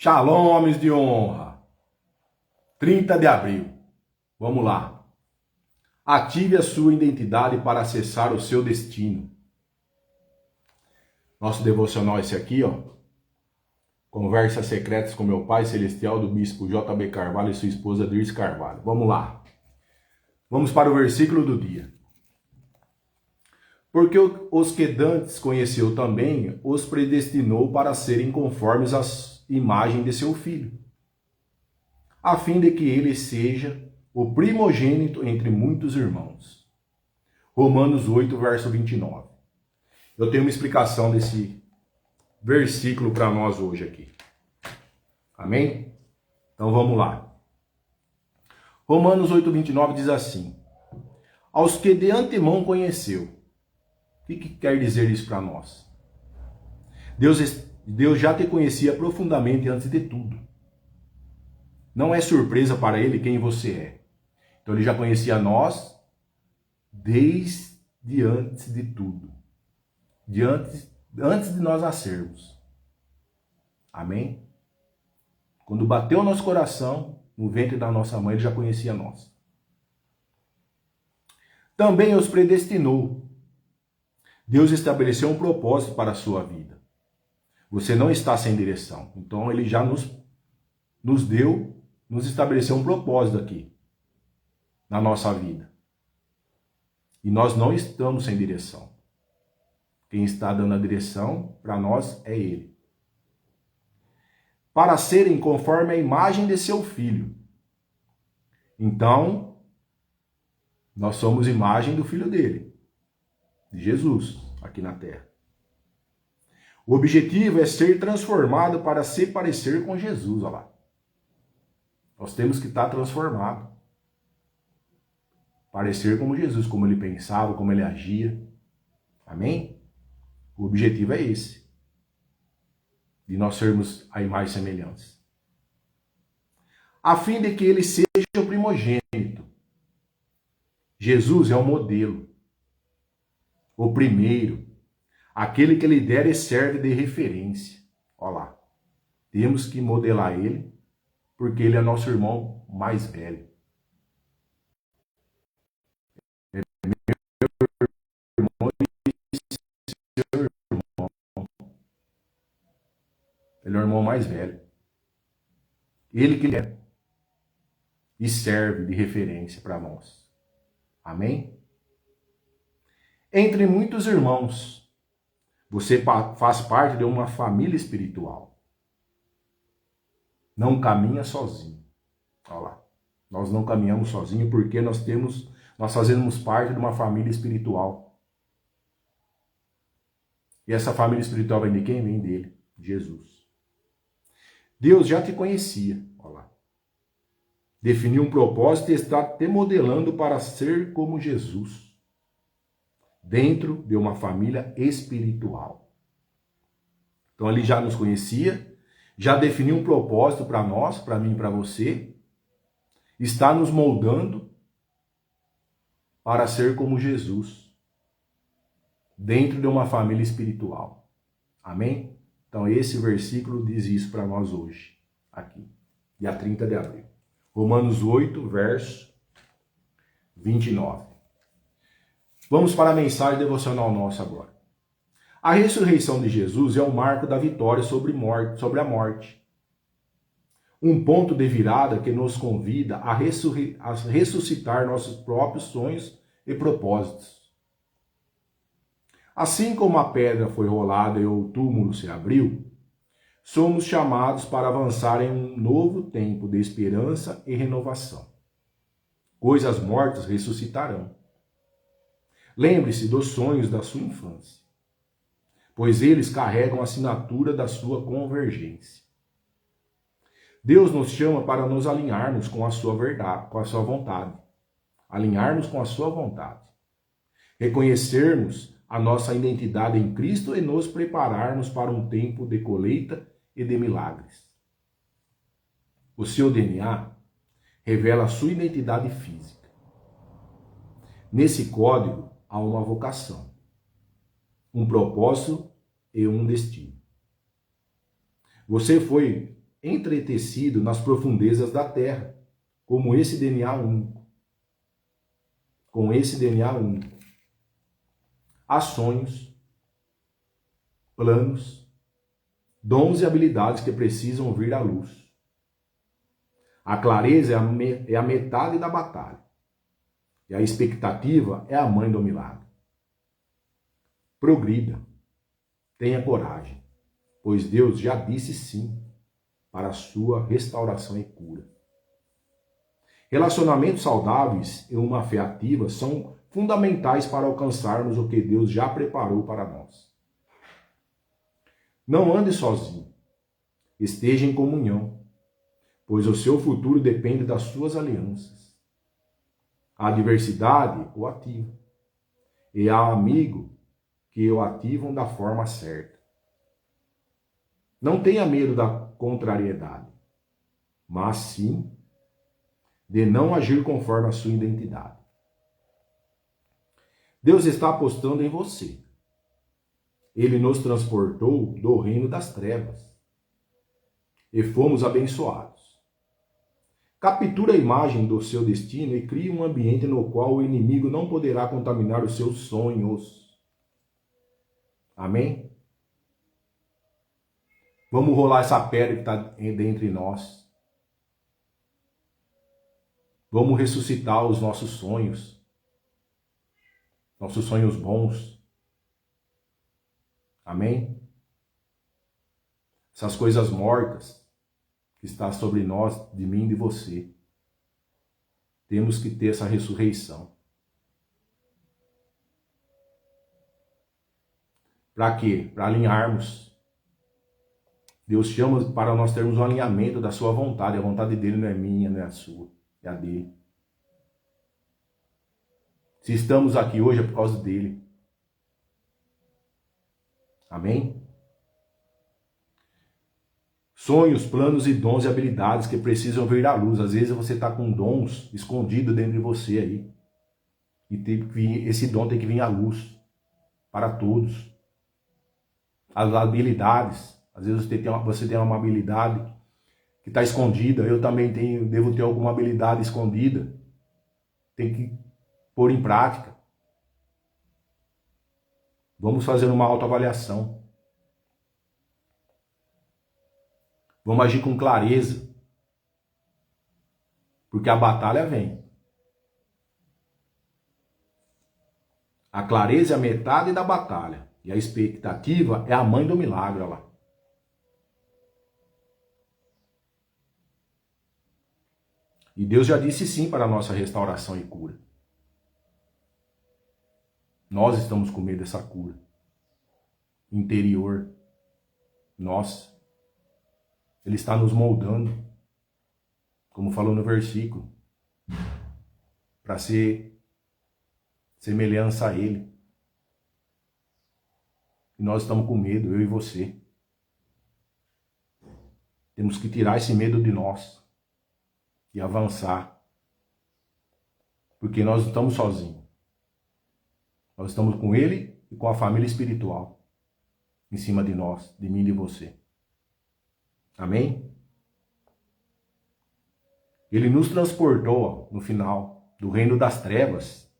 Shalom, homens de honra. 30 de abril. Vamos lá. Ative a sua identidade para acessar o seu destino. Nosso devocional é esse aqui, ó. Conversas secretas com meu Pai Celestial, do Bispo J.B. Carvalho e sua esposa Dirce Carvalho. Vamos lá. Vamos para o versículo do dia. Porque os que dantes conheceu também, os predestinou para serem conformes à imagem de seu Filho, a fim de que ele seja o primogênito entre muitos irmãos. Romanos 8, verso 29. Eu tenho uma explicação desse versículo para nós hoje aqui. Amém? Então vamos lá. Romanos 8, 29 diz assim: aos que de antemão conheceu. O que quer dizer isso para nós? Deus já te conhecia profundamente antes de tudo. Não é surpresa para ele quem você é. Então ele já conhecia nós desde antes de tudo. Antes de nós nascermos. Amém? Quando bateu o nosso coração, no ventre da nossa mãe, ele já conhecia nós. Também os predestinou. Deus estabeleceu um propósito para a sua vida. Você não está sem direção. Então ele já nos estabeleceu um propósito aqui, na nossa vida. E nós não estamos sem direção. Quem está dando a direção para nós é Ele. Para serem conforme a imagem de seu Filho. Então, nós somos imagem do Filho dele, de Jesus, aqui na terra. O objetivo é ser transformado para se parecer com Jesus, olha lá. Nós temos que estar transformado. Parecer como Jesus, como ele pensava, como ele agia. Amém? O objetivo é esse. De nós sermos a imagem e semelhança. A fim de que ele seja o primogênito. Jesus é o modelo. O primeiro. Aquele que lidera e serve de referência. Olha lá. Temos que modelar ele, porque ele é nosso irmão mais velho. É meu irmão e seu irmão. Ele é o irmão mais velho. Ele que lidera e serve de referência para nós. Amém? Entre muitos irmãos, você faz parte de uma família espiritual. Não caminha sozinho. Olha lá. Nós não caminhamos sozinhos porque nós fazemos parte de uma família espiritual. E essa família espiritual vem de quem? Vem dele, Jesus. Deus já te conhecia. Olha lá. Definiu um propósito e está te modelando para ser como Jesus. Dentro de uma família espiritual. Então ele já nos conhecia, já definiu um propósito para nós, para mim e para você, está nos moldando para ser como Jesus, dentro de uma família espiritual. Amém? Então esse versículo diz isso para nós hoje, aqui, dia 30 de abril. Romanos 8, verso 29. Vamos para a mensagem devocional nossa agora. A ressurreição de Jesus é o marco da vitória sobre a morte. Um ponto de virada que nos convida a ressuscitar nossos próprios sonhos e propósitos. Assim como a pedra foi rolada e o túmulo se abriu, somos chamados para avançar em um novo tempo de esperança e renovação. Coisas mortas ressuscitarão. Lembre-se dos sonhos da sua infância, pois eles carregam a assinatura da sua convergência. Deus nos chama para nos alinharmos com a sua verdade, com a sua vontade. Alinharmos com a sua vontade. Reconhecermos a nossa identidade em Cristo e nos prepararmos para um tempo de colheita e de milagres. O seu DNA revela a sua identidade física. Nesse código, há uma vocação, um propósito e um destino. Você foi entretecido nas profundezas da terra, como esse DNA único. Com esse DNA único. Há sonhos, planos, dons e habilidades que precisam vir à luz. A clareza é a metade da batalha. E a expectativa é a mãe do milagre. Progrida. Tenha coragem, pois Deus já disse sim para a sua restauração e cura. Relacionamentos saudáveis e uma fé ativa são fundamentais para alcançarmos o que Deus já preparou para nós. Não ande sozinho. Esteja em comunhão, pois o seu futuro depende das suas alianças. A adversidade o ativa, e há amigo que o ativam da forma certa. Não tenha medo da contrariedade, mas sim de não agir conforme a sua identidade. Deus está apostando em você. Ele nos transportou do reino das trevas e fomos abençoados. Capture a imagem do seu destino e crie um ambiente no qual o inimigo não poderá contaminar os seus sonhos. Amém? Vamos rolar essa pedra que está dentre nós. Vamos ressuscitar os nossos sonhos bons. Amém? Essas coisas mortas que estão sobre nós, de mim e de você. Temos que ter essa ressurreição. Para quê? Para alinharmos. Deus chama para nós termos um alinhamento da sua vontade. A vontade dele não é minha, não é a sua, é a dele. Se estamos aqui hoje é por causa dele. Amém? Sonhos, planos e dons e habilidades que precisam vir à luz. Às vezes você está com dons escondidos dentro de você aí. E esse dom tem que vir à luz para todos. As habilidades. Às vezes você tem uma habilidade que está escondida. Eu também devo ter alguma habilidade escondida. Tem que pôr em prática. Vamos fazer uma autoavaliação. Vamos agir com clareza. Porque a batalha vem. A clareza é a metade da batalha. E a expectativa é a mãe do milagre, olha lá. E Deus já disse sim para a nossa restauração e cura. Nós estamos com medo dessa cura. Interior. Nossa. Ele está nos moldando. Como falou no versículo. Para ser semelhança a Ele. E nós estamos com medo, eu e você. Temos que tirar esse medo de nós. E avançar. Porque nós não estamos sozinhos. Nós estamos com Ele e com a família espiritual. Em cima de nós, de mim e de você. Amém? Ele nos transportou, no final, do reino das trevas.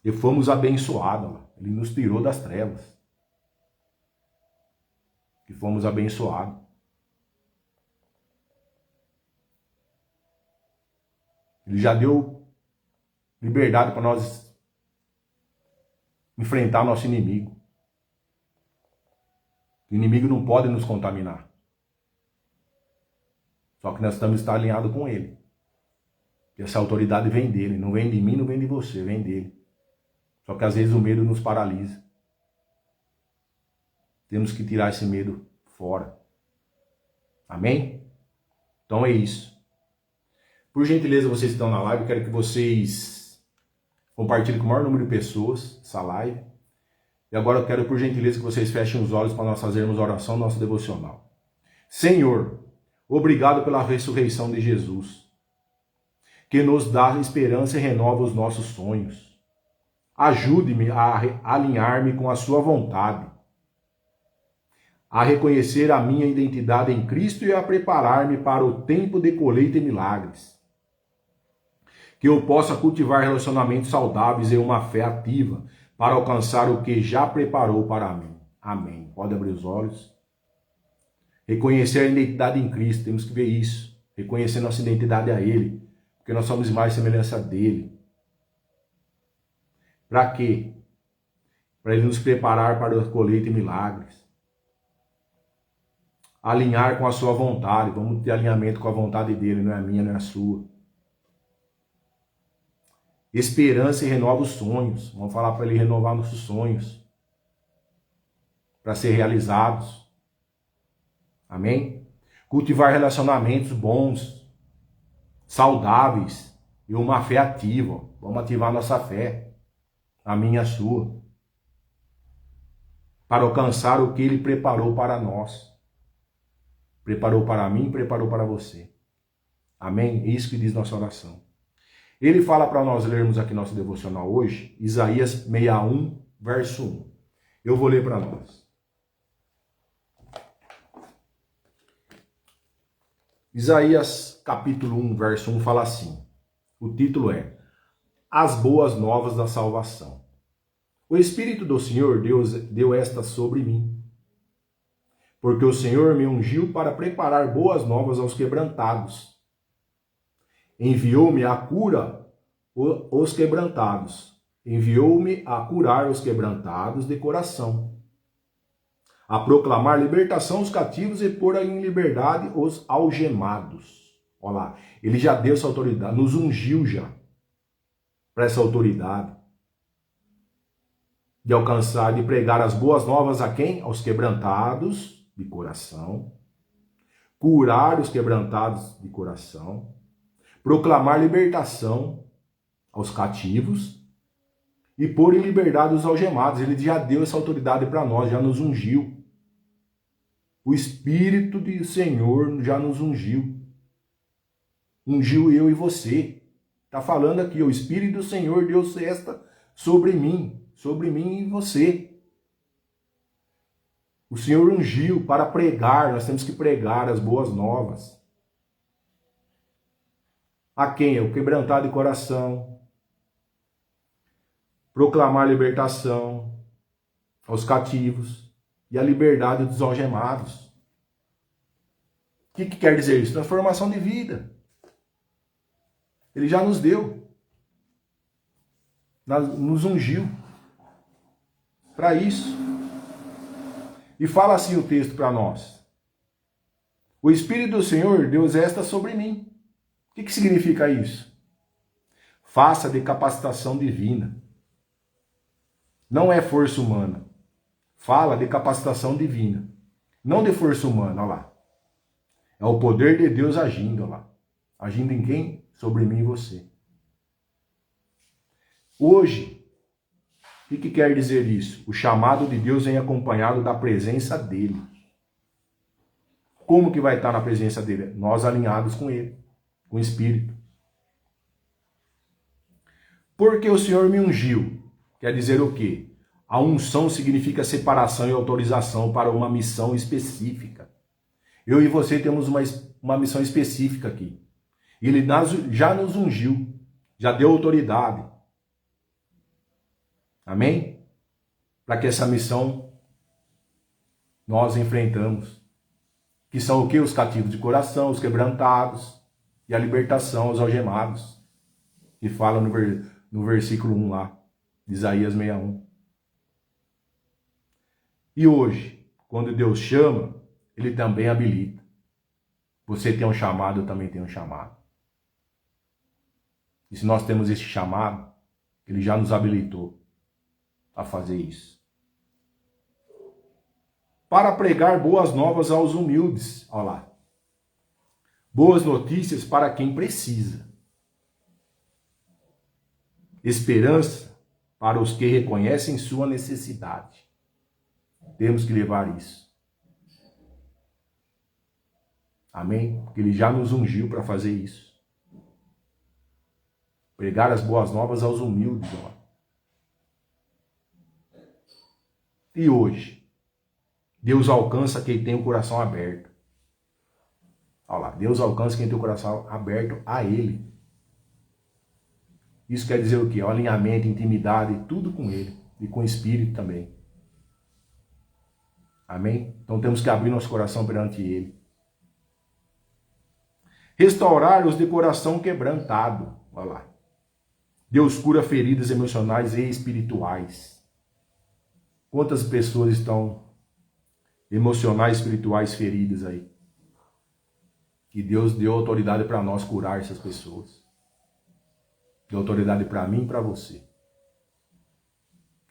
E fomos abençoados. Ele nos tirou das trevas. E fomos abençoados. Ele já deu liberdade para nós enfrentar nosso inimigo. O inimigo não pode nos contaminar. Só que nós estamos de estar alinhados com ele. E essa autoridade vem dele. Não vem de mim, não vem de você, vem dele. Só que às vezes o medo nos paralisa. Temos que tirar esse medo fora. Amém? Então é isso. Por gentileza, vocês que estão na live, eu quero que vocês compartilhem com o maior número de pessoas essa live. E agora eu quero, por gentileza, que vocês fechem os olhos para nós fazermos a oração nossa devocional. Senhor, obrigado pela ressurreição de Jesus, que nos dá esperança e renova os nossos sonhos. Ajude-me a alinhar-me com a sua vontade. a reconhecer a minha identidade em Cristo e a preparar-me para o tempo de colheita e milagres. Que eu possa cultivar relacionamentos saudáveis e uma fé ativa para alcançar o que já preparou para mim. Amém. Pode abrir os olhos. Reconhecer a identidade em Cristo, temos que ver isso. Reconhecer nossa identidade a Ele, porque nós somos mais semelhança dEle. Para quê? Para Ele nos preparar para a colheita e milagres. Alinhar com a sua vontade, vamos ter alinhamento com a vontade dEle, não é a minha, não é a sua. Esperança e renova os sonhos, vamos falar para Ele renovar nossos sonhos, para ser realizados. Amém? Cultivar relacionamentos bons, saudáveis e uma fé ativa. Vamos ativar nossa fé, a minha e a sua, para alcançar o que Ele preparou para nós. Preparou para mim, preparou para você. Amém? É isso que diz nossa oração. Ele fala para nós lermos aqui nosso devocional hoje, Isaías 61, verso 1. Eu vou ler para nós. Isaías capítulo 1, verso 1 fala assim. O título é As Boas Novas da Salvação. O Espírito do Senhor Deus deu esta sobre mim, porque o Senhor me ungiu para preparar boas novas aos quebrantados. Enviou-me a cura os quebrantados. Enviou-me a curar os quebrantados de coração, a proclamar libertação aos cativos e pôr em liberdade os algemados. Olha lá, ele já deu essa autoridade, nos ungiu já para essa autoridade de alcançar, de pregar as boas novas a quem? Aos quebrantados de coração, curar os quebrantados de coração, proclamar libertação aos cativos e pôr em liberdade os algemados. Ele já deu essa autoridade para nós, já nos ungiu. O Espírito do Senhor já nos ungiu. Ungiu eu e você. Está falando aqui, o Espírito do Senhor deu esta sobre mim e você. O Senhor ungiu para pregar, nós temos que pregar as boas novas. A quem? É o quebrantado de coração. Proclamar libertação aos cativos e a liberdade dos algemados. O que quer dizer isso? Transformação de vida. Ele já nos deu. Nos ungiu para isso. E fala assim o texto para nós. O Espírito do Senhor, Deus esta sobre mim. O que significa isso? Faça de capacitação divina. Não é força humana. Fala de capacitação divina. Não de força humana, olha lá. É o poder de Deus agindo, olha lá. Agindo em quem? Sobre mim e você. Hoje, o que quer dizer isso? O chamado de Deus vem acompanhado da presença dele. Como que vai estar na presença dele? Nós alinhados com ele, com o Espírito. Porque o Senhor me ungiu. Quer dizer o quê? A unção significa separação e autorização para uma missão específica. Eu e você temos uma missão específica aqui. Ele já nos ungiu, já deu autoridade. Amém? Para que essa missão nós enfrentamos. Que são o quê? Os cativos de coração, os quebrantados e a libertação aos algemados. Que fala no versículo 1 lá, de Isaías 61. E hoje, quando Deus chama, Ele também habilita. Você tem um chamado, eu também tenho um chamado. E se nós temos esse chamado, Ele já nos habilitou a fazer isso. Para pregar boas novas aos humildes. Olha lá. Boas notícias para quem precisa. Esperança para os que reconhecem sua necessidade. Temos que levar isso. Amém? Porque Ele já nos ungiu para fazer isso. Pregar as boas novas aos humildes. Ó. E hoje? Deus alcança quem tem o coração aberto. Olha lá, Deus alcança quem tem o coração aberto a Ele. Isso quer dizer o quê? O alinhamento, intimidade, tudo com Ele. E com o Espírito também. Amém? Então temos que abrir nosso coração perante Ele. Restaurar os de coração quebrantado. Olha lá. Deus cura feridas emocionais e espirituais. Quantas pessoas estão emocionais e espirituais feridas aí? Que Deus deu autoridade para nós curar essas pessoas. Deu autoridade para mim e para você.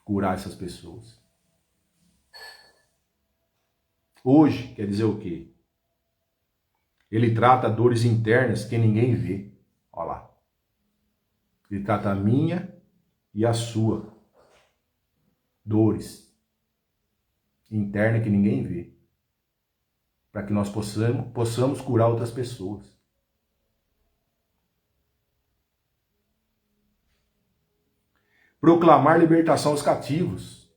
Curar essas pessoas. Hoje, quer dizer o quê? Ele trata dores internas que ninguém vê. Olha lá. Ele trata a minha e a sua. Dores internas que ninguém vê. Para que nós possamos curar outras pessoas. Proclamar libertação aos cativos.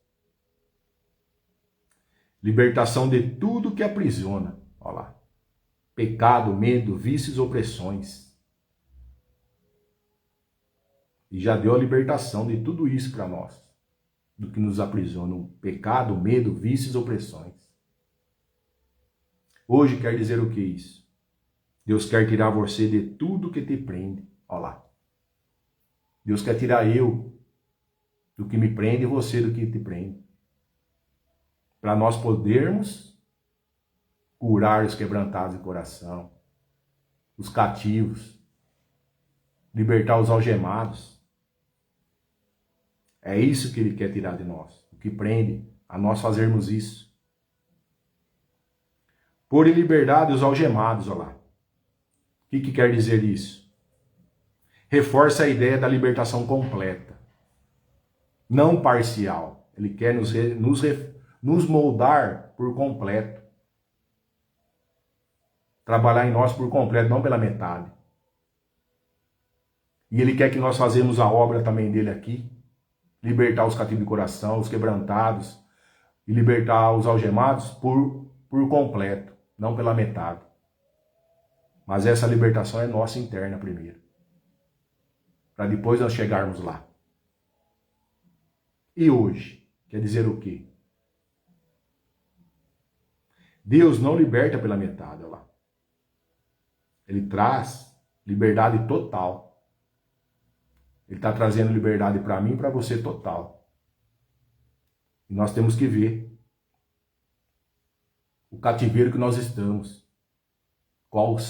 Libertação de tudo que aprisiona. Olha lá. Pecado, medo, vícios, opressões. E já deu a libertação de tudo isso para nós. Do que nos aprisiona. O pecado, medo, vícios, opressões. Hoje quer dizer o que isso? Deus quer tirar você de tudo que te prende. Olha lá. Deus quer tirar eu do que me prende e você do que te prende. Para nós podermos curar os quebrantados de coração, os cativos, libertar os algemados. É isso que Ele quer tirar de nós, o que prende a nós fazermos isso. Pôr em liberdade os algemados, olha lá. O que quer dizer isso? Reforça a ideia da libertação completa, não parcial. Ele quer nos moldar por completo. Trabalhar em nós por completo, não pela metade. E Ele quer que nós façamos a obra também dele aqui. Libertar os cativos de coração, os quebrantados. E libertar os algemados por completo, não pela metade. Mas essa libertação é nossa interna primeiro. Para depois nós chegarmos lá. E hoje? Quer dizer o quê? Deus não liberta pela metade, olha lá. Ele traz liberdade total. Ele está trazendo liberdade para mim e para você total. E nós temos que ver o cativeiro que nós estamos. Quais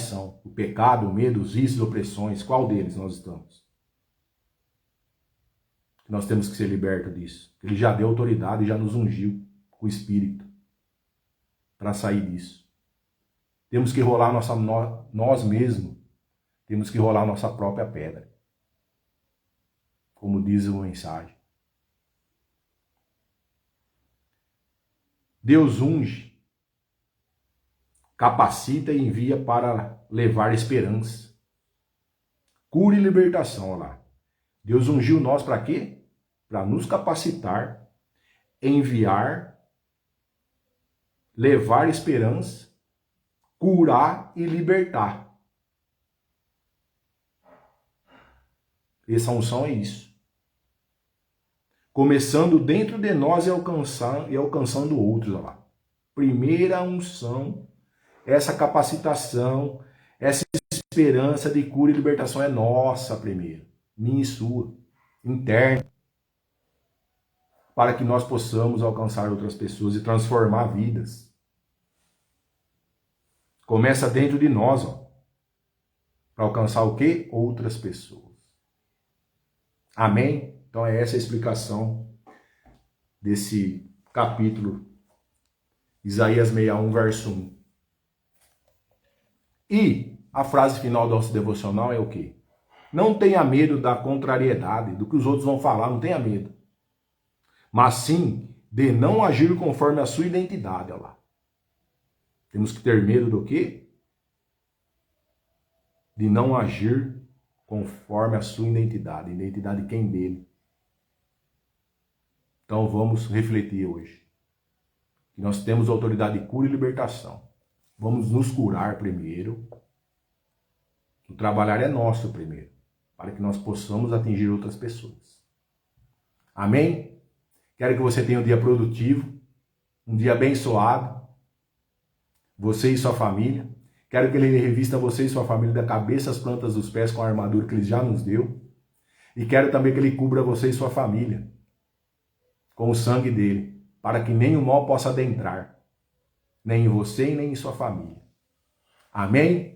são? O pecado, o medo, os vícios, opressões. Qual deles nós estamos? Nós temos que ser libertos disso. Ele já deu autoridade e já nos ungiu com o Espírito para sair disso. Temos que rolar nós mesmos. Temos que rolar nossa própria pedra. Como diz a mensagem. Deus unge, capacita e envia para levar esperança. Cura e libertação, olha lá. Deus ungiu nós para quê? Para nos capacitar, enviar, levar esperança, curar e libertar. Essa unção é isso. Começando dentro de nós e alcançando outros. Olha lá. Primeira unção, essa capacitação, essa esperança de cura e libertação é nossa primeiro. Minha e sua. Interna. Para que nós possamos alcançar outras pessoas e transformar vidas. Começa dentro de nós, ó. Para alcançar o quê? Outras pessoas. Amém? Então é essa a explicação desse capítulo, Isaías 61, verso 1. E a frase final do nosso devocional é o quê? Não tenha medo da contrariedade, do que os outros vão falar, não tenha medo. Mas sim de não agir conforme a sua identidade, olha lá. Temos que ter medo do quê? De não agir conforme a sua identidade. Identidade de quem? Dele. Então vamos refletir hoje. que nós temos autoridade de cura e libertação. Vamos nos curar primeiro. O trabalhar é nosso primeiro, para que nós possamos atingir outras pessoas. Amém? Quero que você tenha um dia produtivo, um dia abençoado, você e sua família. Quero que Ele revista você e sua família da cabeça às plantas dos pés com a armadura que Ele já nos deu. E quero também que Ele cubra você e sua família com o sangue dele, para que nenhum mal possa adentrar, nem em você e nem em sua família. Amém?